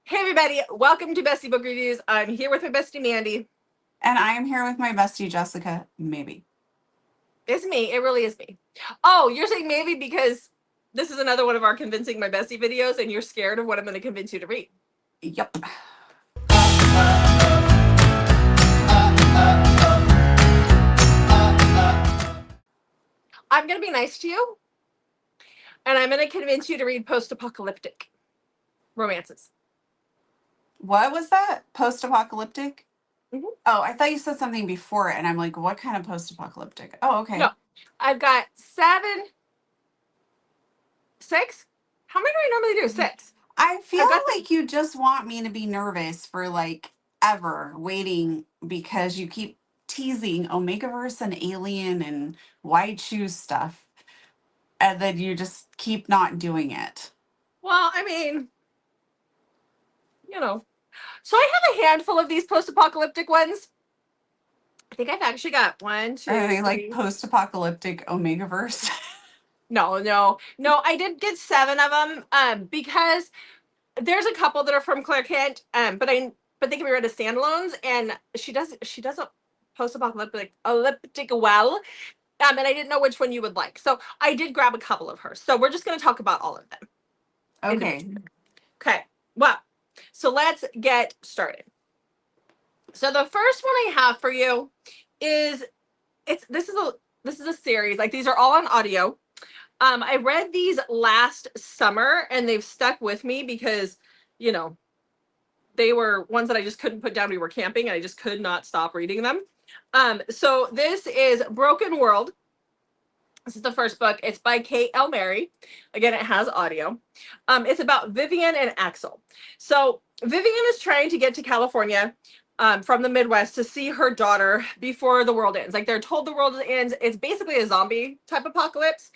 Hey everybody, welcome to Bestie Book Reviews. I'm here with my bestie Mandy. And I am here with my bestie Jessica, maybe. It's me, it really is me. Oh, you're saying maybe because this is another one of our Convincing My Bestie videos and you're scared of what I'm going to convince you to read. Yep. I'm going to be nice to you and I'm going to convince you to read post-apocalyptic romances. What was that? Post-apocalyptic? Mm-hmm. Oh, I thought you said something before it, and I'm like, what kind of post-apocalyptic? Oh, okay. No, I've got six? How many do I normally do? Six. I feel like you just want me to be nervous for like ever waiting because you keep teasing Omegaverse and Alien and White Shoes stuff, and then you just keep not doing it. Well, I mean, you know. So I have a handful of these post-apocalyptic ones. I think I've actually got one, two, Are they like three. post-apocalyptic Omegaverse? No. I did get 7 of them. Because there's a couple that are from Claire Kent. But they can be read as standalones, and she does a post-apocalyptic well. And I didn't know which one you would like, so I did grab a couple of hers. So we're just going to talk about all of them. Okay. Okay. Well, so let's get started. So the first one I have for you is this is a series. Like, these are all on audio. I read these last summer and they've stuck with me because, they were ones that I just couldn't put down. We were camping and I just could not stop reading them. So this is Broken World. This is the first book. It's by Kate L. Mary. Again, it has audio. It's about Vivian and Axel. So Vivian is trying to get to California from the Midwest to see her daughter before the world ends. Like, they're told the world ends. It's basically a zombie type apocalypse.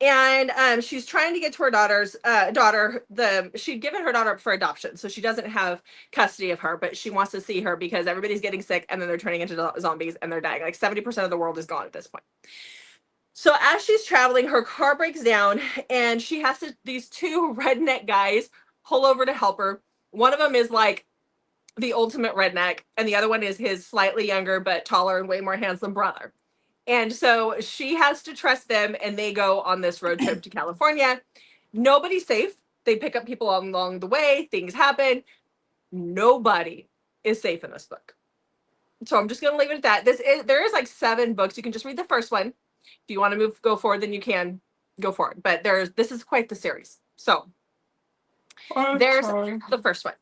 And she's trying to get to her daughter's daughter. She'd given her daughter up for adoption, so she doesn't have custody of her, but she wants to see her because everybody's getting sick and then they're turning into zombies and they're dying. Like 70% of the world is gone at this point. So as she's traveling, her car breaks down and she has these 2 redneck guys pull over to help her. One of them is like the ultimate redneck, and the other one is his slightly younger but taller and way more handsome brother. And so she has to trust them, and they go on this road trip to California. Nobody's safe. They pick up people along the way. Things happen. Nobody is safe in this book. So I'm just going to leave it at that. There is like 7 books. You can just read the first one. If you want to go forward, then you can go for it. But this is quite the series. So there's the first one.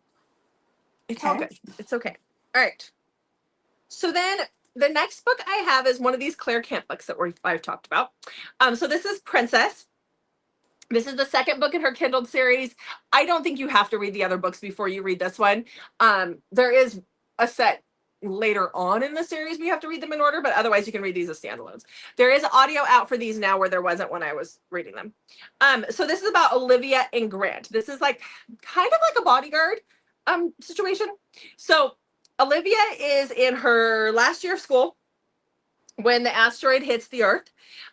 It's all good. It's okay. All right. So then the next book I have is one of these Claire Kent books that I've talked about. So this is Princess. This is the second book in her Kindle series. I don't think you have to read the other books before you read this one. There is a set later on in the series we have to read them in order, but otherwise you can read these as standalones. There is audio out for these now where there wasn't when I was reading them. So this is about Olivia and Grant. This is like kind of like a bodyguard situation. So Olivia is in her last year of school when the asteroid hits the Earth.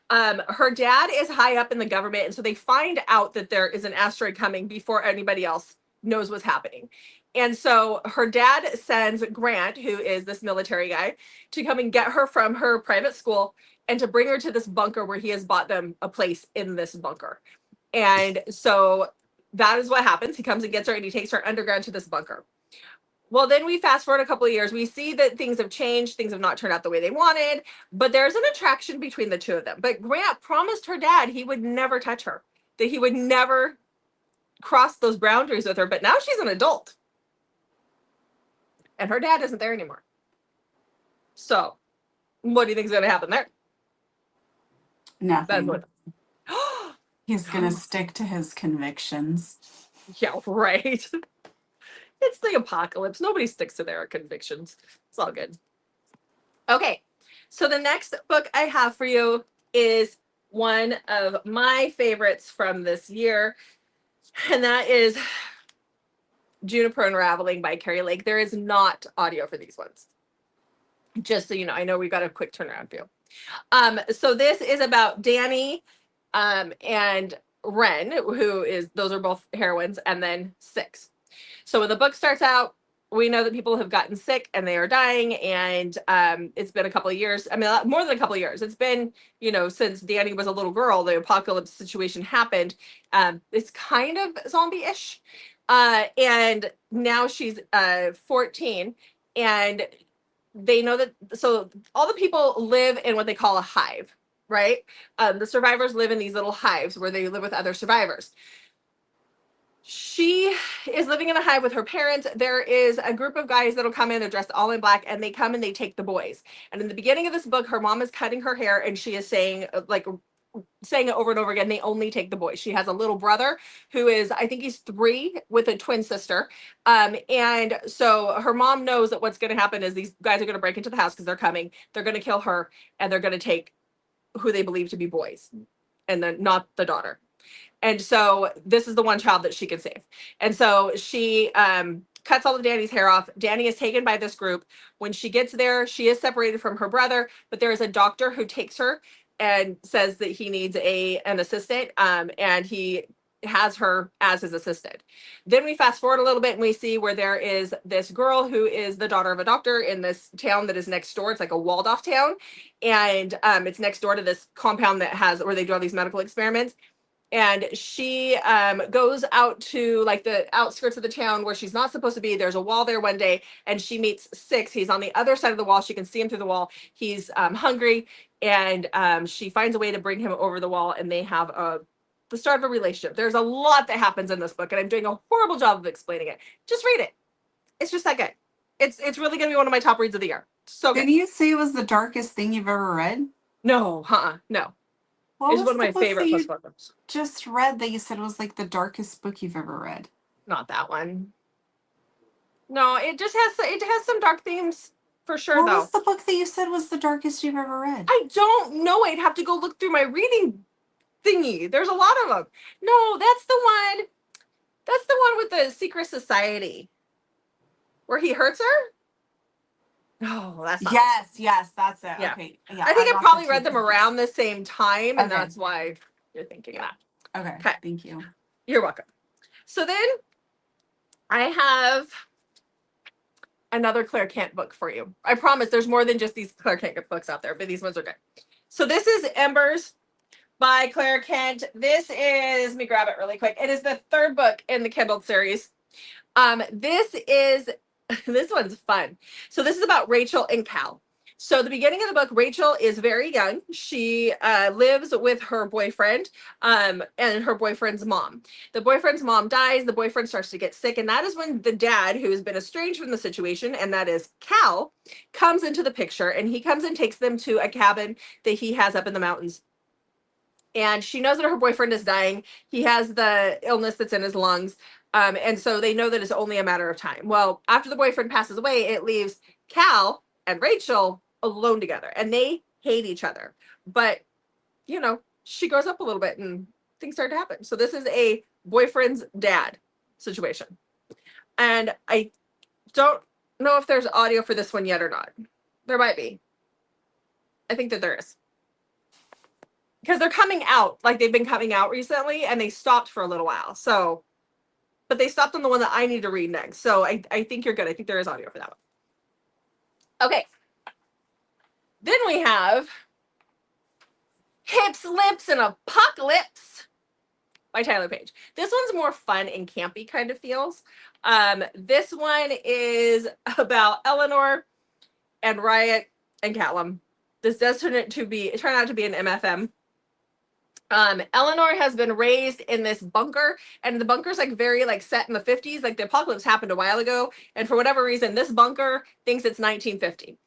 Her dad is high up in the government, and so they find out that there is an asteroid coming before anybody else knows what's happening. And so her dad sends Grant, who is this military guy, to come and get her from her private school and to bring her to this bunker where he has bought them a place in this bunker. And so that is what happens. He comes and gets her and he takes her underground to this bunker. Well, then we fast forward a couple of years. We see that things have changed. Things have not turned out the way they wanted, but there's an attraction between the 2 of them. But Grant promised her dad he would never touch her, that he would never cross those boundaries with her. But now she's an adult. And her dad isn't there anymore. So what do you think is going to happen there? Nothing. He's going to stick to his convictions. Yeah, right. It's the apocalypse. Nobody sticks to their convictions. It's all good. Okay, so the next book I have for you is one of my favorites from this year, and that is Juniper Unraveling by Carrie Lake. There is not audio for these ones. Just so you know, I know we've got a quick turnaround for you. So this is about Danny and Ren, those are both heroines, and then Six. So when the book starts out, we know that people have gotten sick and they are dying, and it's been a couple of years. I mean, more than a couple of years. It's been, since Danny was a little girl, the apocalypse situation happened. It's kind of zombie-ish. And now she's 14, and they know that, so all the people live in what they call a hive, right? The survivors live in these little hives where they live with other survivors. She is living in a hive with her parents. There is a group of guys that'll come in, they're dressed all in black, and they come and they take the boys. And in the beginning of this book, her mom is cutting her hair, and she is saying it over and over again, they only take the boys. She has a little brother who is, I think he's 3, with a twin sister. And so her mom knows that what's going to happen is these guys are going to break into the house because they're coming. They're going to kill her, and they're going to take who they believe to be boys, and then not the daughter. And so this is the one child that she can save. And so she cuts all of Danny's hair off. Danny is taken by this group. When she gets there, she is separated from her brother, but there is a doctor who takes her and says that he needs an assistant, and he has her as his assistant. Then we fast forward a little bit and we see where there is this girl who is the daughter of a doctor in this town that is next door. It's like a walled off town, and it's next door to this compound that has where they do all these medical experiments. And she goes out to like the outskirts of the town where she's not supposed to be. There's a wall there one day, and she meets Six. He's on the other side of the wall. She can see him through the wall. He's hungry, and she finds a way to bring him over the wall, and they have the start of a relationship. There's a lot that happens in this book, and I'm doing a horrible job of explaining it. Just read it. It's just that good. It's really going to be one of my top reads of the year. So good. Didn't you say it was the darkest thing you've ever read? No, no. What It's was one of the my book favorite that you post-apocalyptic books. just read that you said was like the darkest book you've ever read? Not that one. No, it has some dark themes for sure, What though. was the book that you said was the darkest you've ever read? I don't know. I'd have to go look through my reading thingy. There's a lot of them. No, that's the one. That's the one with the secret society where he hurts her. No, that's not. Yes, that's it. Yeah. Okay. Yeah. I think I got probably the two read them confused. around the same time, and Okay. that's why you're thinking that. Okay. Thank you. You're welcome. So then I have another Claire Kent book for you. I promise there's more than just these Claire Kent books out there, but these ones are good. So this is Embers by Claire Kent. This is, let me grab it really quick. It is the 3rd book in the Kindle series. This one's fun. So this is about Rachel and Cal. So the beginning of the book, Rachel is very young. She lives with her boyfriend and her boyfriend's mom. The boyfriend's mom dies. The boyfriend starts to get sick. And that is when the dad, who has been estranged from the situation, and that is Cal, comes into the picture. And he comes and takes them to a cabin that he has up in the mountains. And she knows that her boyfriend is dying. He has the illness that's in his lungs. And so they know that it's only a matter of time. Well, after the boyfriend passes away, it leaves Cal and Rachel alone together, and they hate each other. But, she grows up a little bit and things start to happen. So this is a boyfriend's dad situation. And I don't know if there's audio for this one yet or not. There might be. I think that there is. Because they're coming out, like they've been coming out recently, and they stopped for a little while. So, but they stopped on the one that I need to read next. So I think you're good. I think there is audio for that one. Okay. Then we have Hips, Lips, and Apocalypse by Tyler Page. This one's more fun and campy kind of feels. This one is about Eleanor and Riot and Callum. This does turn out to be an MFM. Eleanor has been raised in this bunker, and the bunker's like very like set in the 50s. Like the apocalypse happened a while ago, and for whatever reason, this bunker thinks it's 1950.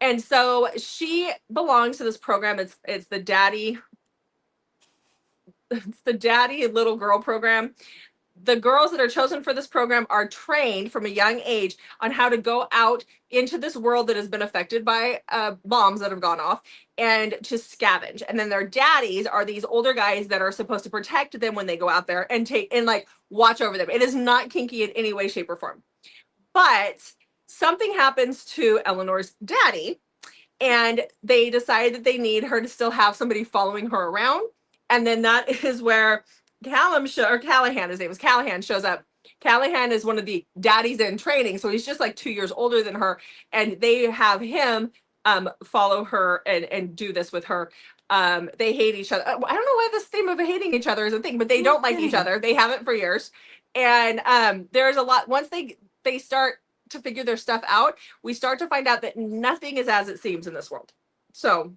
And so she belongs to this program. It's the daddy little girl program. The girls that are chosen for this program are trained from a young age on how to go out into this world that has been affected by bombs that have gone off and to scavenge. And then their daddies are these older guys that are supposed to protect them when they go out there and like watch over them. It is not kinky in any way, shape, or form. But something happens to Eleanor's daddy, and they decide that they need her to still have somebody following her around. And then that is where Callahan, his name is Callahan, shows up Callahan is one of the daddies in training, so he's just like 2 years older than her, and they have him follow her and do this with her. They hate each other. I don't know why this theme of hating each other is a thing, but they don't like each other. They haven't for years, and there's a lot. Once they start to figure their stuff out, we start to find out that nothing is as it seems in this world. So,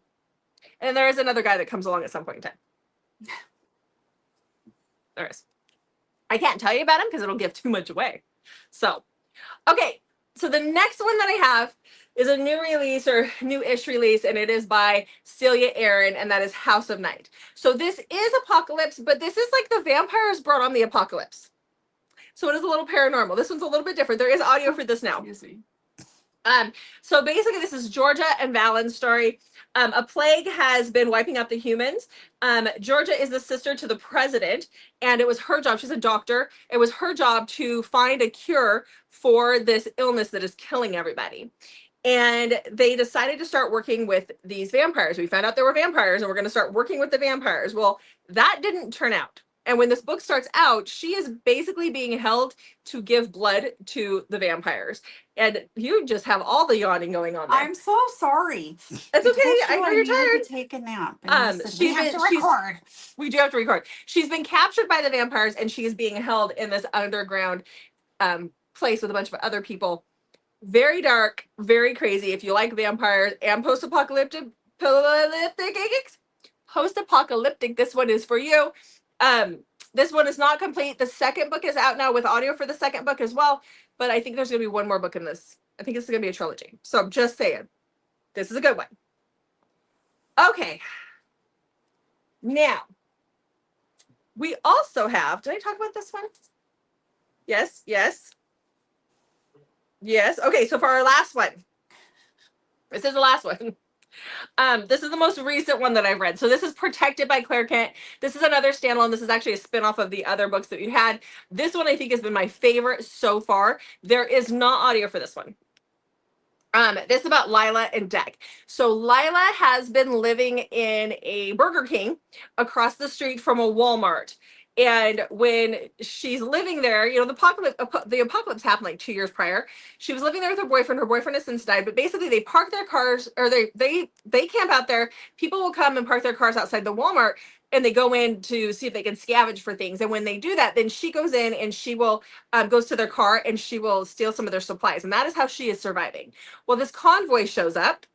and there is another guy that comes along at some point in time. There is. I can't tell you about him because it'll give too much away. So, okay. So the next one that I have is a new release or new-ish release, and it is by Celia Aaron, and that is House of Night. So this is apocalypse, but this is like the vampires brought on the apocalypse. So it is a little paranormal. This one's a little bit different. There is audio for this now. Excuse me. So basically, this is Georgia and Valen's story. A plague has been wiping out the humans. Georgia is the sister to the president, and it was her job. She's a doctor. It was her job to find a cure for this illness that is killing everybody. And they decided to start working with these vampires. We found out there were vampires, and we're going to start working with the vampires. Well, that didn't turn out. And when this book starts out, she is basically being held to give blood to the vampires. And you just have all the yawning going on there. I'm so sorry. It's okay. I know you're tired. To take a nap. And we have to record. We do have to record. She's been captured by the vampires, and she is being held in this underground place with a bunch of other people. Very dark, very crazy. If you like vampires and post-apocalyptic, this one is for you. This one is not complete. The second book is out now with audio for the second book as well, but I think there's going to be one more book in this. I think this is going to be a trilogy. So I'm just saying, this is a good one. Okay. Now, we also have, did I talk about this one? Yes, yes. Yes. Okay, so for our last one, this is the last one. This is the most recent one that I've read. So this is Protected by Claire Kent. This is another standalone. This is actually a spinoff of the other books that we had. This one I think has been my favorite so far. There is not audio for this one. This is about Lila and Deck. So Lila has been living in a Burger King across the street from a Walmart. And when she's living there, you know, the apocalypse happened like 2 years prior. She was living there with her boyfriend. Her boyfriend has since died, but basically they park their cars, or they camp out there. People will come and park their cars outside the Walmart, and they go in to see if they can scavenge for things. And when they do that, then she goes in and she will goes to their car and she will steal some of their supplies. And that is how she is surviving. Well, this convoy shows up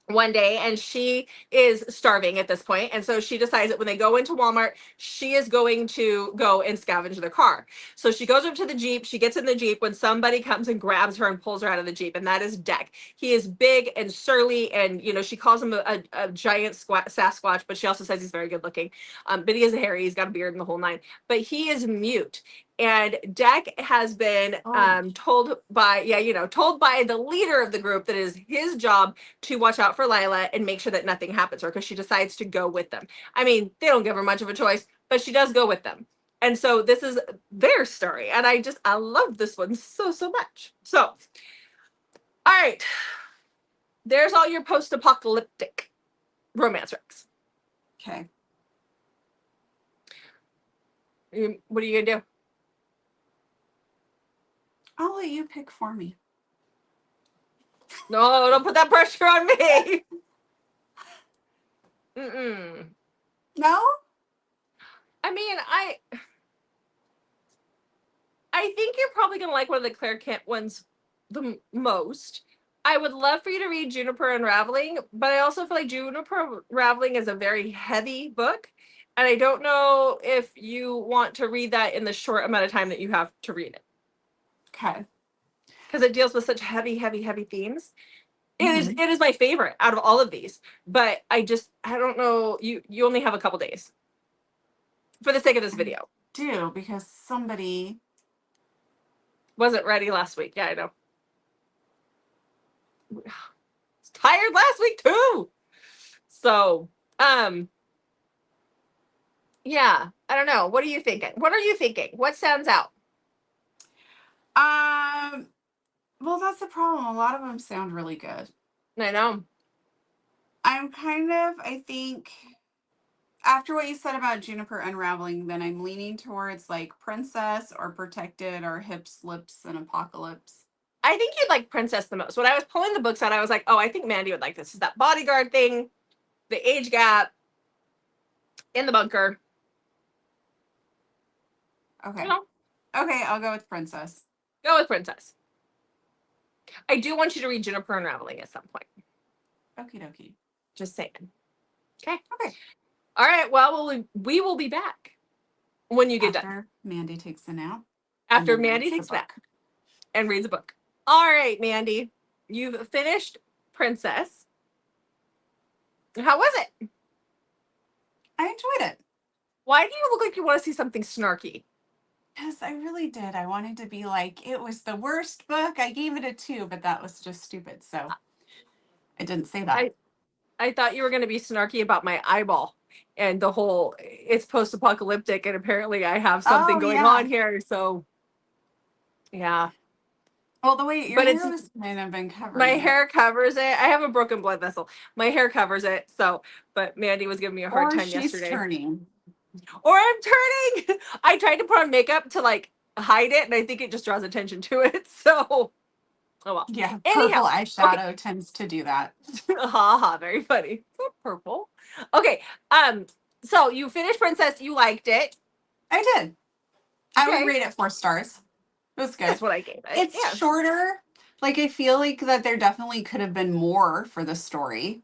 one day, and she is starving at this point, and so she decides that when they go into Walmart, she is going to go and scavenge their car. So she goes up to the Jeep. She gets in the Jeep when somebody comes and grabs her and pulls her out of the Jeep, and that is Deck. He is big and surly, and you know, she calls him a giant Sasquatch, but she also says he's very good looking. But he is hairy. He's got a beard and the whole nine. But he is mute. And Deck has been told by the leader of the group that it is his job to watch out for Lila and make sure that nothing happens to her, because she decides to go with them. I mean, they don't give her much of a choice, but she does go with them. And so this is their story. And I love this one so much. So, all right. There's all your post-apocalyptic romancerecs. Okay. What are you going to do? I'll let you pick for me. No, don't put that pressure on me. No? I mean, I think you're probably going to like one of the Claire Kent ones the most. I would love for you to read Juniper Unraveling, but I also feel like Juniper Unraveling is a very heavy book, and I don't know if you want to read that in the short amount of time that you have to read it. Okay. Because it deals with such heavy themes. It is my favorite out of all of these, but I don't know. You only have a couple days for the sake of this video. Do, because somebody wasn't ready last week. Yeah, I know. I was tired last week too. So, yeah, I don't know. What are you thinking? What are you thinking? What sounds out? Well, that's the problem. A lot of them sound really good. I know. I think After what you said about Juniper unraveling, then I'm leaning towards like Princess or Protected or Hips, Lips, and Apocalypse. I think you'd like Princess the most. When I was pulling the books out, I was like, oh, I think Mandy would like this. It's that bodyguard thing, the age gap, in the bunker. Okay. You know, Okay, I'll go with Princess. go with Princess. I do want you to read Juniper Unraveling at some point. Okie dokie. Just saying. Okay. Okay. All right. Well, we will be back when you get done. After Mandy takes a nap. After Mandy takes a nap and reads a book. All right, Mandy. You've finished Princess. How was it? I enjoyed it. Why do you look like you want to see something snarky? Yes, I really did. I wanted to be like, it was the worst book. I gave it a 2, but that was just stupid. So I didn't say that. I thought you were going to be snarky about my eyeball and the whole, it's post-apocalyptic and apparently I have something going on here. So, yeah. Well, the way your hair was kind of been covered. My hair covers it. I have a broken blood vessel. My hair covers it. So, but Mandy was giving me a hard time yesterday. Turning. Or I'm turning. I tried to put on makeup to like hide it, and I think it just draws attention to it. So, oh well. Yeah, purple eyeshadow tends to do that. Ha ha, very funny. So purple. Okay. So you finished Princess. You liked it. I did. I would rate it 4 stars. It was good. That's what I gave it. It's shorter. Like, I feel like that there definitely could have been more for the story.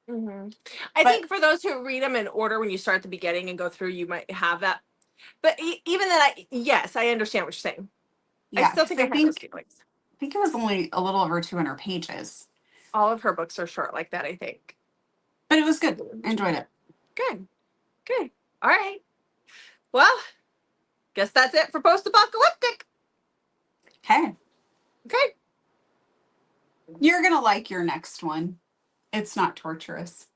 Mm-hmm. I think for those who read them in order, when you start at the beginning and go through, you might have that. But even then, yes, I understand what you're saying. Yeah, I still think I have those feelings. I think it was only a little over 200 pages. All of her books are short like that, I think. But it was good. I enjoyed it. Good. Good. All right. Well, guess that's it for post-apocalyptic. Okay. Okay. You're going to like your next one. It's not torturous.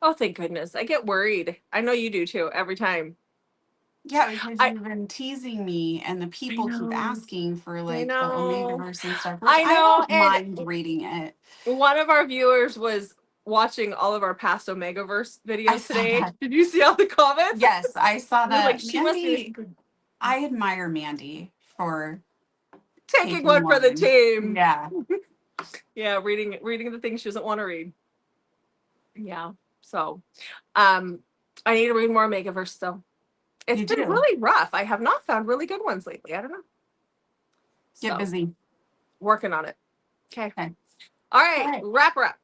Oh, thank goodness. I get worried. I know you do too, every time. Yeah, because you've been teasing me and the people keep asking for like the Omegaverse and stuff. Which I don't mind reading it. One of our viewers was watching all of our past Omegaverse videos today. Did you see all the comments? Yes, I saw that. Like, she Mandy, I admire Mandy for taking one for the team. Yeah. Yeah, reading the things she doesn't want to read. Yeah. So I need to read more Omegaverse still. It's been really rough. I have not found really good ones lately. I don't know. Get busy. Working on it. Okay. All right. Wrap her up.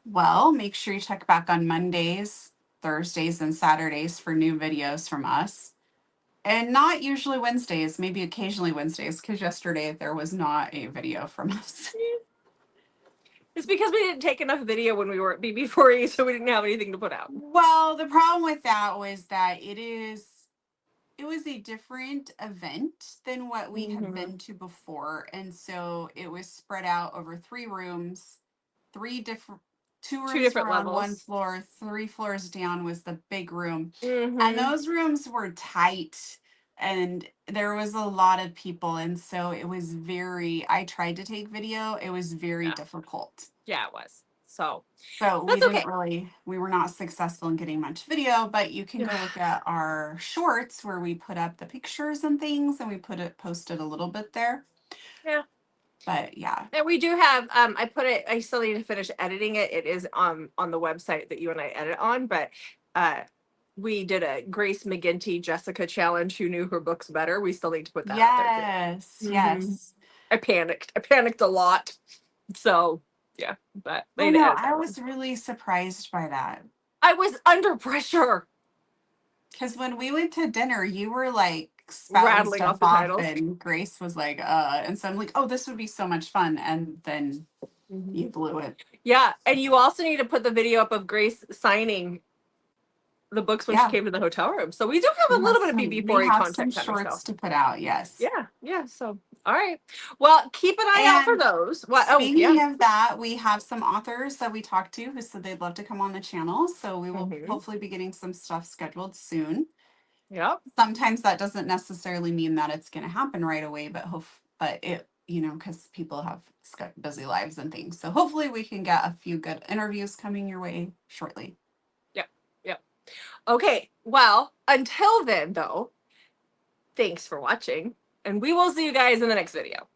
Well, make sure you check back on Mondays, Thursdays, and Saturdays for new videos from us. And not usually Wednesdays, maybe occasionally Wednesdays, because yesterday there was not a video from us. It's because we didn't take enough video when we were at BB4E, so we didn't have anything to put out. Well, the problem with that was that it was a different event than what we had been to before. And so it was spread out over 3 rooms, 2 rooms were on 1 floor, 3 floors down was the big room. And those rooms were tight and there was a lot of people. And so it was I tried to take video. It was very difficult. Yeah, it was. So we were not successful in getting much video, but you can go look at our shorts where we put up the pictures and things and we posted a little bit there. Yeah. But yeah. And we do have, I still need to finish editing it. It is on the website that you and I edit on, but we did a Grace McGinty Jessica challenge who knew her books better. We still need to put that out there. Yes. I panicked a lot. So yeah, but I was really surprised by that. I was under pressure. Because when we went to dinner, you were like rattling off the titles. And Grace was like, and so I'm like, oh, this would be so much fun. And then you blew it. Yeah. And you also need to put the video up of Grace signing the books when she came to the hotel room. So we do have a little bit of BB4E content. Some shorts to put out, yes. Yeah. So, all right. Well, keep an eye out for those. Speaking of that, we have some authors that we talked to who said they'd love to come on the channel. So we will hopefully be getting some stuff scheduled soon. Yep. Sometimes that doesn't necessarily mean that it's going to happen right away, but it, because people have busy lives and things. So hopefully we can get a few good interviews coming your way shortly. Yep. Okay, well, until then, though, thanks for watching, and we will see you guys in the next video.